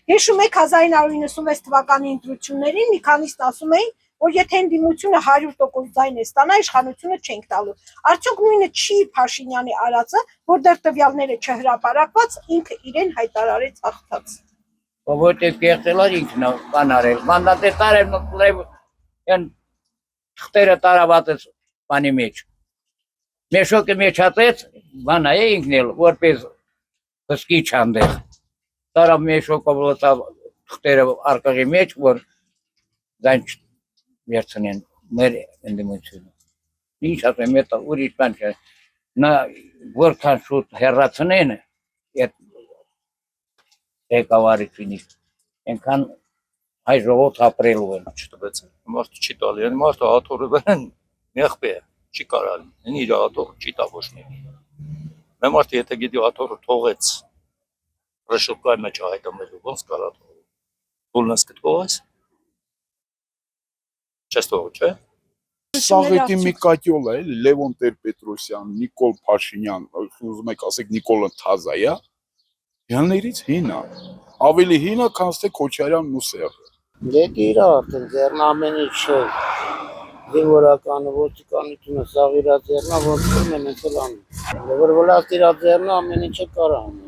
Հիշում եք 1996 թվականի ընտրություններին մի քանիսն ասում էին, որ եթե ընդդիմությունը 100% ձայն է ստանա, իշխանությունը չենք տալու։ Արդյոք նույնը չի Փաշինյանի արածը, որ դեռ տվյալները չհրապարակված ինքը իրեն հայտարարեց հաղթած։ Որտեղ կերտելար ինքն բան արել, մանդատը տարել են թղթերը տարավատեց բանի մեջ։ Մեշոկը մեջացեց, բան է ինքն էլ որպես հսկի չանդեղ։ Տարավ մեշոկը ոտավ թղթերը արկղի մեջ, որ ձայն վերցնեն մեր ընդդիմությունը։ Ինչ ասեմ, դա ուրիշ բան չէ։ Նա որքան շուտ հեռացնեն այդ ղեկավարությունից, այնքան հայ ժողովուրդ ապրելու են։ Չտվեց, մարդը չի տալի, մարդը աթոռը վերեն մեղբե է, չի կարալ, իր աթոռը չի տա ոչ մի։ Մեր մարդը եթե գիտի աթոռը թողեց, ռեշոկայի մեջ հայտամելու, ոնց կարա թողել։ Դուլնս կտկով ես։ Չես թողել, չէ։ Սաղետի մի կատյոլ է, Լևոն Տեր-Պետրոսյան, Նիկոլ Փաշինյան, ուզում եք ասեք Նիկոլը Թազայա, յաններից հին է, ավելի հին է, քան թե Քոչարյանն ու Սերժը։ Դե իր արդեն ձեռն ամեն ինչ չէ, զինվորականը, ոստիկանությունը, սաղ իրա ձեռնա, ոնց կրում են էլ անում։ Որ վլաստ իրա ձեռնա ամեն ինչը կարա անում։